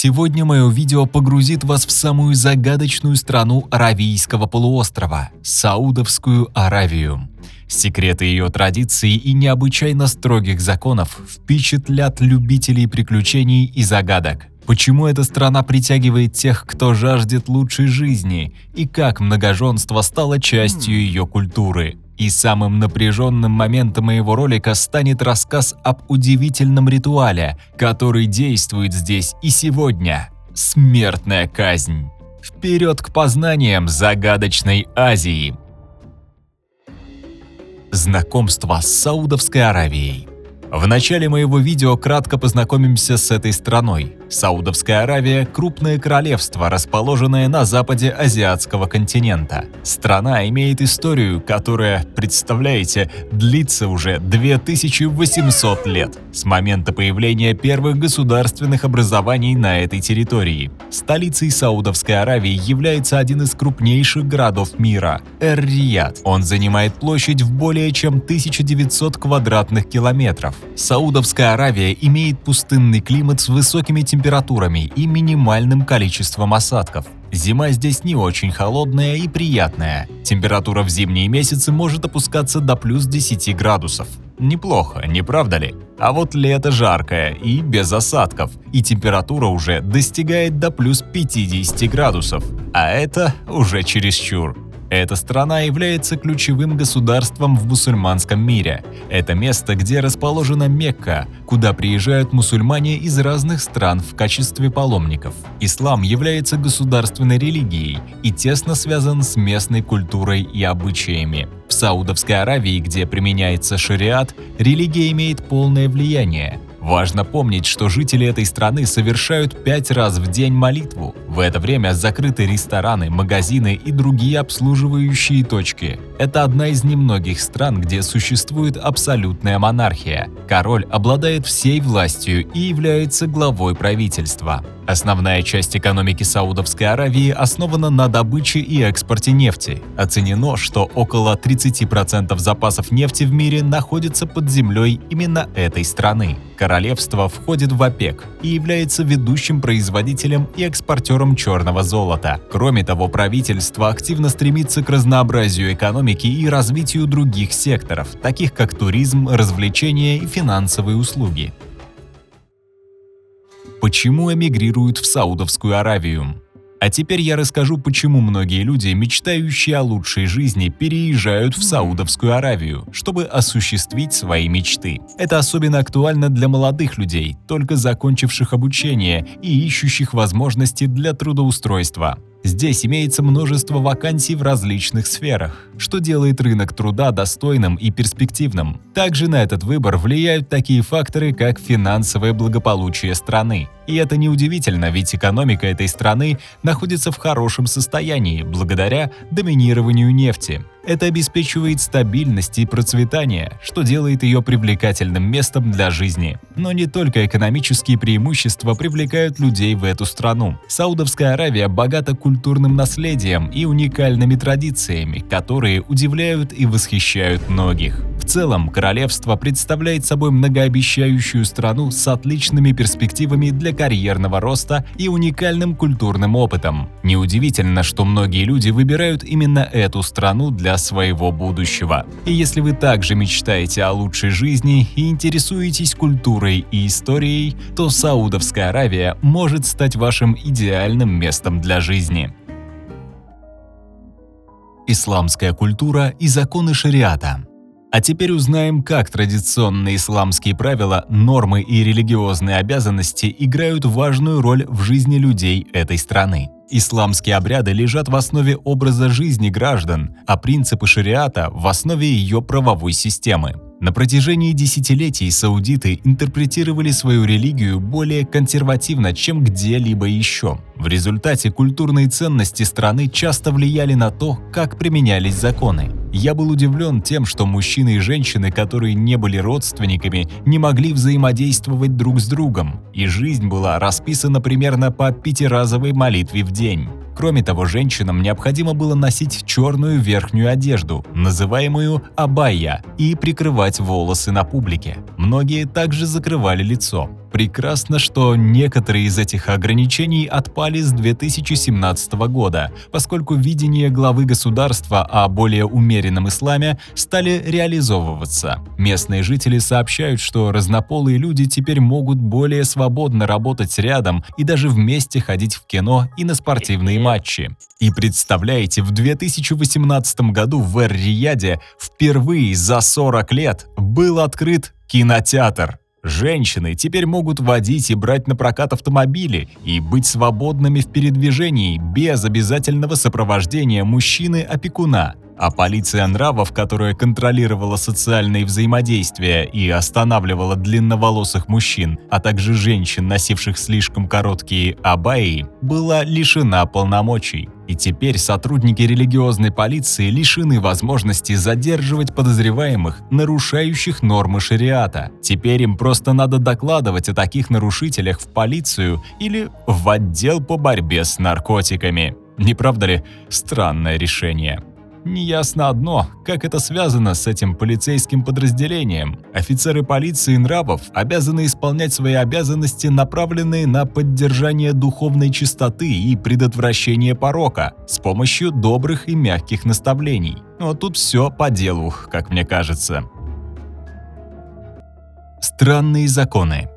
Сегодня мое видео погрузит вас в самую загадочную страну Аравийского полуострова – Саудовскую Аравию. Секреты ее традиций и необычайно строгих законов впечатлят любителей приключений и загадок. Почему эта страна притягивает тех, кто жаждет лучшей жизни, и как многоженство стало частью ее культуры. И самым напряженным моментом моего ролика станет рассказ об удивительном ритуале, который действует здесь и сегодня – смертная казнь. Вперед к познаниям загадочной Азии! Знакомство с Саудовской Аравией. В начале моего видео кратко познакомимся с этой страной. Саудовская Аравия – крупное королевство, расположенное на западе азиатского континента. Страна имеет историю, которая, представляете, длится уже 2800 лет, с момента появления первых государственных образований на этой территории. Столицей Саудовской Аравии является один из крупнейших городов мира – Эр-Рияд. Он занимает площадь в более чем 1900 квадратных километров. Саудовская Аравия имеет пустынный климат с высокими температурами и минимальным количеством осадков. Зима здесь не очень холодная и приятная. Температура в зимние месяцы может опускаться до плюс 10 градусов. Неплохо, не правда ли? А вот лето жаркое и без осадков, и температура уже достигает до плюс 50 градусов. А это уже чересчур. Эта страна является ключевым государством в мусульманском мире. Это место, где расположена Мекка, куда приезжают мусульмане из разных стран в качестве паломников. Ислам является государственной религией и тесно связан с местной культурой и обычаями. В Саудовской Аравии, где применяется шариат, религия имеет полное влияние. Важно помнить, что жители этой страны совершают 5 раз в день молитву. В это время закрыты рестораны, магазины и другие обслуживающие точки. Это одна из немногих стран, где существует абсолютная монархия. Король обладает всей властью и является главой правительства. Основная часть экономики Саудовской Аравии основана на добыче и экспорте нефти. Оценено, что около 30% запасов нефти в мире находится под землей именно этой страны. Королевство входит в ОПЕК и является ведущим производителем и экспортером черного золота. Кроме того, правительство активно стремится к разнообразию экономики и развитию других секторов, таких как туризм, развлечения и финансовые услуги. Почему эмигрируют в Саудовскую Аравию? А теперь я расскажу, почему многие люди, мечтающие о лучшей жизни, переезжают в Саудовскую Аравию, чтобы осуществить свои мечты. Это особенно актуально для молодых людей, только закончивших обучение и ищущих возможности для трудоустройства. Здесь имеется множество вакансий в различных сферах, что делает рынок труда достойным и перспективным. Также на этот выбор влияют такие факторы, как финансовое благополучие страны. И это неудивительно, ведь экономика этой страны находится в хорошем состоянии благодаря доминированию нефти. Это обеспечивает стабильность и процветание, что делает ее привлекательным местом для жизни. Но не только экономические преимущества привлекают людей в эту страну. Саудовская Аравия богата культурным наследием и уникальными традициями, которые удивляют и восхищают многих. В целом, королевство представляет собой многообещающую страну с отличными перспективами для карьерного роста и уникальным культурным опытом. Неудивительно, что многие люди выбирают именно эту страну для своего будущего. И если вы также мечтаете о лучшей жизни и интересуетесь культурой и историей, то Саудовская Аравия может стать вашим идеальным местом для жизни. Исламская культура и законы шариата. А теперь узнаем, как традиционные исламские правила, нормы и религиозные обязанности играют важную роль в жизни людей этой страны. Исламские обряды лежат в основе образа жизни граждан, а принципы шариата – в основе ее правовой системы. На протяжении десятилетий саудиты интерпретировали свою религию более консервативно, чем где-либо еще. В результате культурные ценности страны часто влияли на то, как применялись законы. Я был удивлен тем, что мужчины и женщины, которые не были родственниками, не могли взаимодействовать друг с другом, и жизнь была расписана примерно по 5-разовой молитве в день. Кроме того, женщинам необходимо было носить черную верхнюю одежду, называемую абайя, и прикрывать волосы на публике. Многие также закрывали лицо. Прекрасно, что некоторые из этих ограничений отпали с 2017 года, поскольку видение главы государства о более умеренном исламе стали реализовываться. Местные жители сообщают, что разнополые люди теперь могут более свободно работать рядом и даже вместе ходить в кино и на спортивные матчи. И представляете, в 2018 году в Эр-Рияде впервые за 40 лет был открыт кинотеатр. Женщины теперь могут водить и брать на прокат автомобили и быть свободными в передвижении без обязательного сопровождения мужчины-опекуна. А полиция нравов, которая контролировала социальные взаимодействия и останавливала длинноволосых мужчин, а также женщин, носивших слишком короткие абайи, была лишена полномочий. И теперь сотрудники религиозной полиции лишены возможности задерживать подозреваемых, нарушающих нормы шариата. Теперь им просто надо докладывать о таких нарушителях в полицию или в отдел по борьбе с наркотиками. Не правда ли странное решение? Неясно одно, как это связано с этим полицейским подразделением. Офицеры полиции нравов обязаны исполнять свои обязанности, направленные на поддержание духовной чистоты и предотвращение порока, с помощью добрых и мягких наставлений. Но тут все по делу, как мне кажется. Странные законы.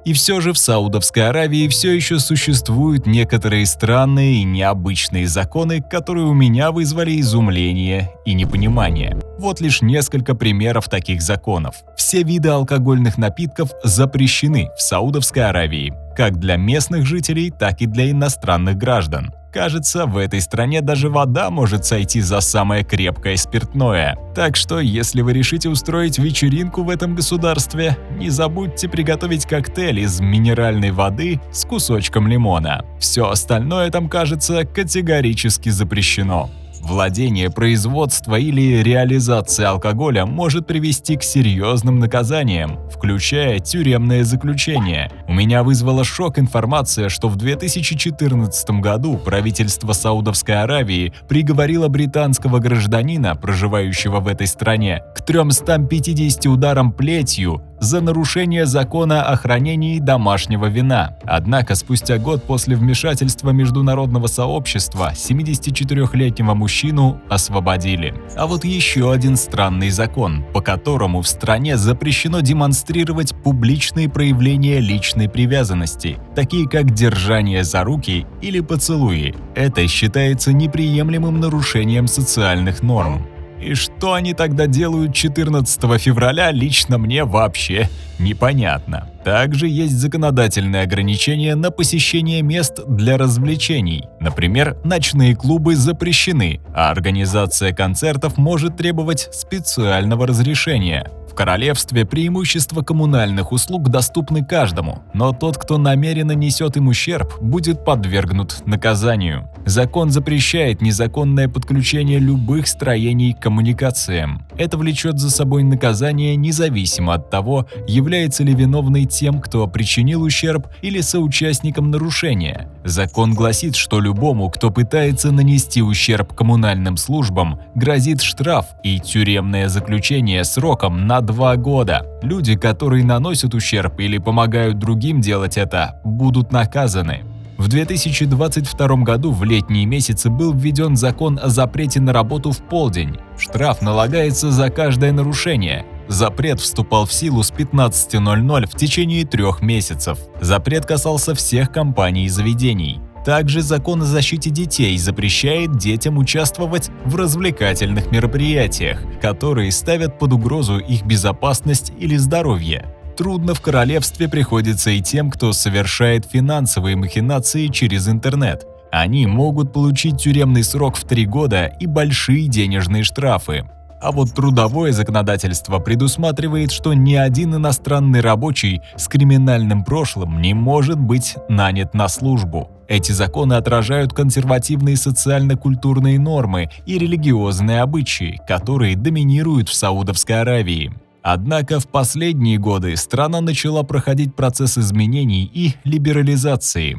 И все же в Саудовской Аравии все еще существуют некоторые странные и необычные законы, которые у меня вызвали изумление и непонимание. Вот лишь несколько примеров таких законов. Все виды алкогольных напитков запрещены в Саудовской Аравии, как для местных жителей, так и для иностранных граждан. Кажется, в этой стране даже вода может сойти за самое крепкое спиртное. Так что, если вы решите устроить вечеринку в этом государстве, не забудьте приготовить коктейль из минеральной воды с кусочком лимона. Все остальное там, кажется, категорически запрещено. Владение, производство или реализация алкоголя может привести к серьезным наказаниям, включая тюремное заключение. У меня вызвала шок информация, что в 2014 году правительство Саудовской Аравии приговорило британского гражданина, проживающего в этой стране, к 350 ударам плетью за нарушение закона о хранении домашнего вина. Однако спустя год после вмешательства международного сообщества 74-летнего мужчину освободили. А вот еще один странный закон, по которому в стране запрещено демонстрировать публичные проявления личной привязанности, такие как держание за руки или поцелуи. Это считается неприемлемым нарушением социальных норм. И что они тогда делают 14 февраля, лично мне вообще непонятно. Также есть законодательные ограничения на посещение мест для развлечений. Например, ночные клубы запрещены, а организация концертов может требовать специального разрешения. В королевстве преимущества коммунальных услуг доступны каждому, но тот, кто намеренно несет им ущерб, будет подвергнут наказанию. Закон запрещает незаконное подключение любых строений к коммуникациям. Это влечет за собой наказание независимо от того, является ли виновный тем, кто причинил ущерб, или соучастником нарушения. Закон гласит, что любому, кто пытается нанести ущерб коммунальным службам, грозит штраф и тюремное заключение сроком на 2 года. Люди, которые наносят ущерб или помогают другим делать это, будут наказаны. В 2022 году в летние месяцы был введен закон о запрете на работу в полдень. Штраф налагается за каждое нарушение. Запрет вступал в силу с 15:00 в течение 3 месяцев. Запрет касался всех компаний и заведений. Также закон о защите детей запрещает детям участвовать в развлекательных мероприятиях, которые ставят под угрозу их безопасность или здоровье. Трудно в королевстве приходится и тем, кто совершает финансовые махинации через интернет. Они могут получить тюремный срок в 3 года и большие денежные штрафы. А вот трудовое законодательство предусматривает, что ни один иностранный рабочий с криминальным прошлым не может быть нанят на службу. Эти законы отражают консервативные социально-культурные нормы и религиозные обычаи, которые доминируют в Саудовской Аравии. Однако в последние годы страна начала проходить процесс изменений и либерализации.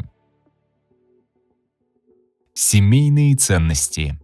Семейные ценности.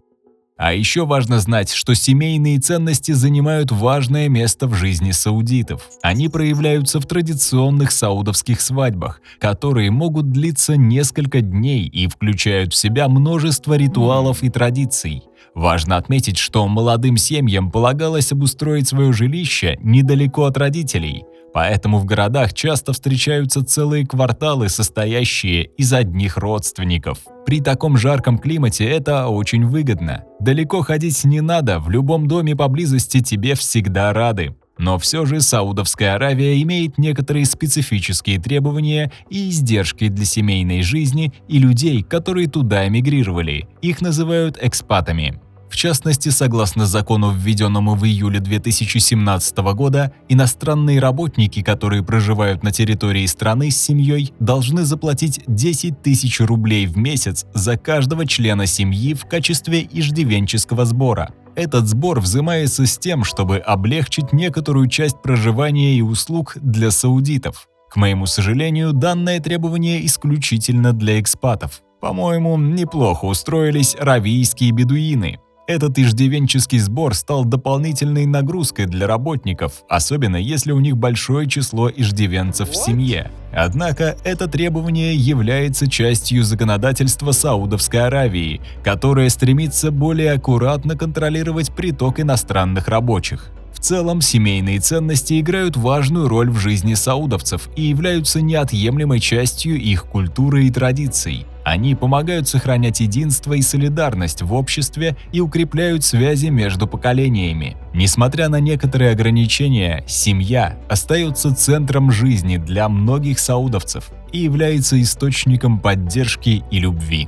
А еще важно знать, что семейные ценности занимают важное место в жизни саудитов. Они проявляются в традиционных саудовских свадьбах, которые могут длиться несколько дней и включают в себя множество ритуалов и традиций. Важно отметить, что молодым семьям полагалось обустроить свое жилище недалеко от родителей, поэтому в городах часто встречаются целые кварталы, состоящие из одних родственников. При таком жарком климате это очень выгодно. Далеко ходить не надо, в любом доме поблизости тебе всегда рады. Но все же Саудовская Аравия имеет некоторые специфические требования и издержки для семейной жизни и людей, которые туда эмигрировали. Их называют экспатами. В частности, согласно закону, введенному в июле 2017 года, иностранные работники, которые проживают на территории страны с семьей, должны заплатить 10 тысяч рублей в месяц за каждого члена семьи в качестве иждивенческого сбора. Этот сбор взимается с тем, чтобы облегчить некоторую часть проживания и услуг для саудитов. К моему сожалению, данное требование исключительно для экспатов. По-моему, неплохо устроились равийские бедуины. Этот иждивенческий сбор стал дополнительной нагрузкой для работников, особенно если у них большое число иждивенцев в семье. Однако это требование является частью законодательства Саудовской Аравии, которое стремится более аккуратно контролировать приток иностранных рабочих. В целом, семейные ценности играют важную роль в жизни саудовцев и являются неотъемлемой частью их культуры и традиций. Они помогают сохранять единство и солидарность в обществе и укрепляют связи между поколениями. Несмотря на некоторые ограничения, семья остается центром жизни для многих саудовцев и является источником поддержки и любви.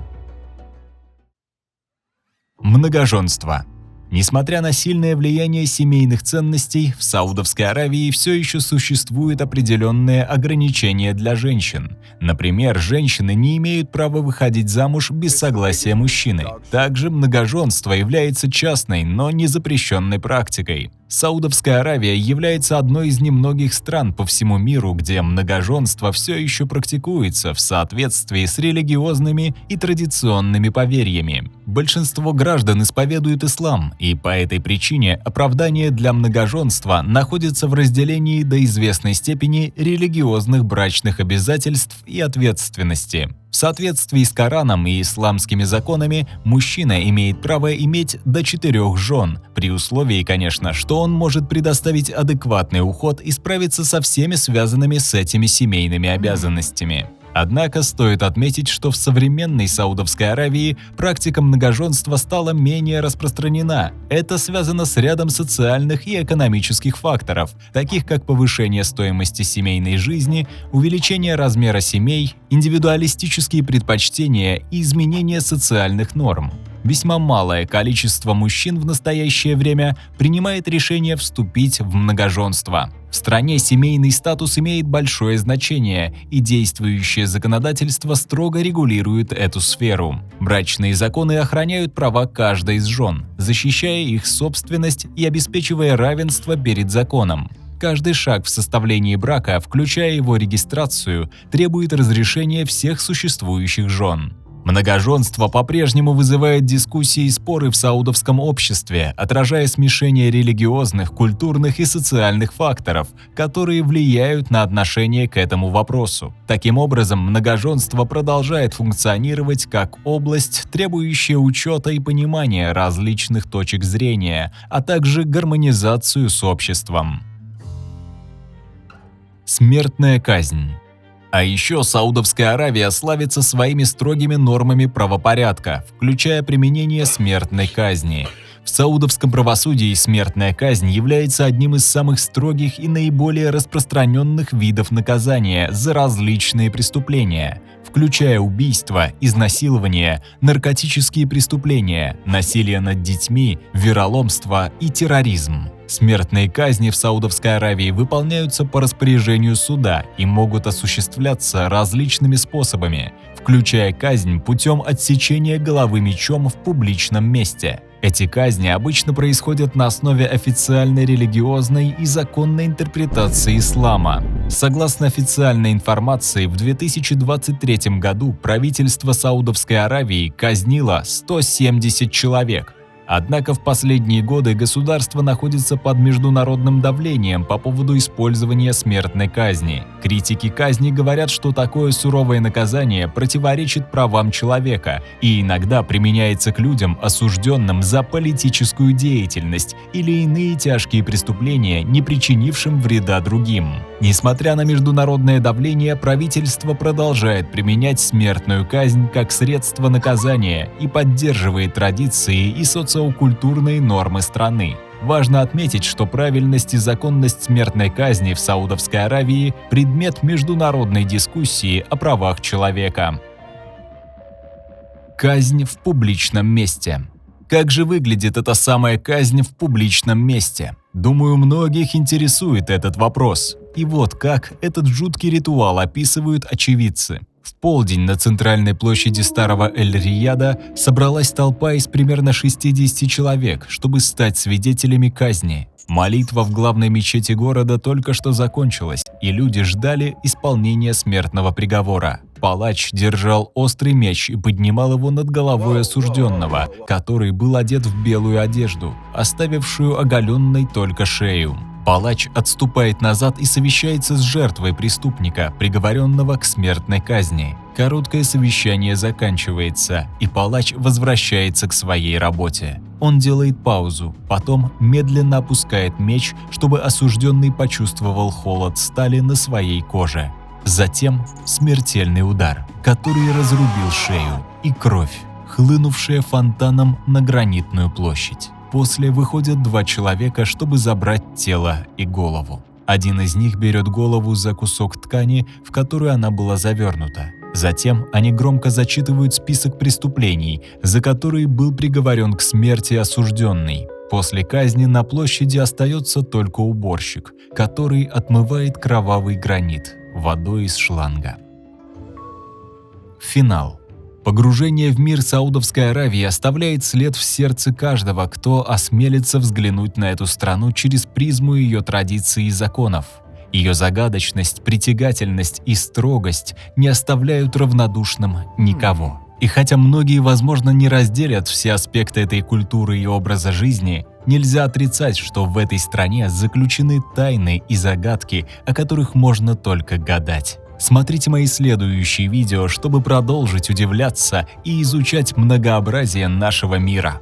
Многоженство. Несмотря на сильное влияние семейных ценностей, в Саудовской Аравии все еще существуют определенные ограничения для женщин. Например, женщины не имеют права выходить замуж без согласия мужчины. Также многоженство является частной, но не запрещенной практикой. Саудовская Аравия является одной из немногих стран по всему миру, где многоженство все еще практикуется в соответствии с религиозными и традиционными поверьями. Большинство граждан исповедуют ислам, и по этой причине оправдание для многоженства находится в разделении до известной степени религиозных брачных обязательств и ответственности. В соответствии с Кораном и исламскими законами, мужчина имеет право иметь до 4 жен, при условии, конечно, что он может предоставить адекватный уход и справиться со всеми связанными с этими семейными обязанностями. Однако стоит отметить, что в современной Саудовской Аравии практика многоженства стала менее распространена. Это связано с рядом социальных и экономических факторов, таких как повышение стоимости семейной жизни, увеличение размера семей, индивидуалистические предпочтения и изменение социальных норм. Весьма малое количество мужчин в настоящее время принимает решение вступить в многоженство. В стране семейный статус имеет большое значение, и действующее законодательство строго регулирует эту сферу. Брачные законы охраняют права каждой из жен, защищая их собственность и обеспечивая равенство перед законом. Каждый шаг в составлении брака, включая его регистрацию, требует разрешения всех существующих жен. Многоженство по-прежнему вызывает дискуссии и споры в саудовском обществе, отражая смешение религиозных, культурных и социальных факторов, которые влияют на отношение к этому вопросу. Таким образом, многоженство продолжает функционировать как область, требующая учета и понимания различных точек зрения, а также гармонизацию с обществом. Смертная казнь. А еще Саудовская Аравия славится своими строгими нормами правопорядка, включая применение смертной казни. В саудовском правосудии смертная казнь является одним из самых строгих и наиболее распространенных видов наказания за различные преступления, включая убийства, изнасилования, наркотические преступления, насилие над детьми, вероломство и терроризм. Смертные казни в Саудовской Аравии выполняются по распоряжению суда и могут осуществляться различными способами, включая казнь путем отсечения головы мечом в публичном месте. Эти казни обычно происходят на основе официальной религиозной и законной интерпретации ислама. Согласно официальной информации, в 2023 году правительство Саудовской Аравии казнило 170 человек. Однако в последние годы государство находится под международным давлением по поводу использования смертной казни. Критики казни говорят, что такое суровое наказание противоречит правам человека и иногда применяется к людям, осужденным за политическую деятельность или иные тяжкие преступления, не причинившим вреда другим. Несмотря на международное давление, правительство продолжает применять смертную казнь как средство наказания и поддерживает традиции и социокультурные нормы страны. Важно отметить, что правильность и законность смертной казни в Саудовской Аравии – предмет международной дискуссии о правах человека. Казнь в публичном месте. Как же выглядит эта самая казнь в публичном месте? Думаю, многих интересует этот вопрос. И вот как этот жуткий ритуал описывают очевидцы. В полдень на центральной площади Старого Эль-Рияда собралась толпа из примерно 60 человек, чтобы стать свидетелями казни. Молитва в главной мечети города только что закончилась, и люди ждали исполнения смертного приговора. Палач держал острый меч и поднимал его над головой осужденного, который был одет в белую одежду, оставившую оголенной только шею. Палач отступает назад и совещается с жертвой преступника, приговоренного к смертной казни. Короткое совещание заканчивается, и палач возвращается к своей работе. Он делает паузу, потом медленно опускает меч, чтобы осужденный почувствовал холод стали на своей коже. Затем смертельный удар, который разрубил шею, и кровь, хлынувшая фонтаном на гранитную площадь. После выходят два человека, чтобы забрать тело и голову. Один из них берет голову за кусок ткани, в которую она была завернута. Затем они громко зачитывают список преступлений, за которые был приговорен к смерти осужденный. После казни на площади остается только уборщик, который отмывает кровавый гранит водой из шланга. Финал. Погружение в мир Саудовской Аравии оставляет след в сердце каждого, кто осмелится взглянуть на эту страну через призму ее традиций и законов. Ее загадочность, притягательность и строгость не оставляют равнодушным никого. И хотя многие, возможно, не разделят все аспекты этой культуры и образа жизни, нельзя отрицать, что в этой стране заключены тайны и загадки, о которых можно только гадать. Смотрите мои следующие видео, чтобы продолжить удивляться и изучать многообразие нашего мира.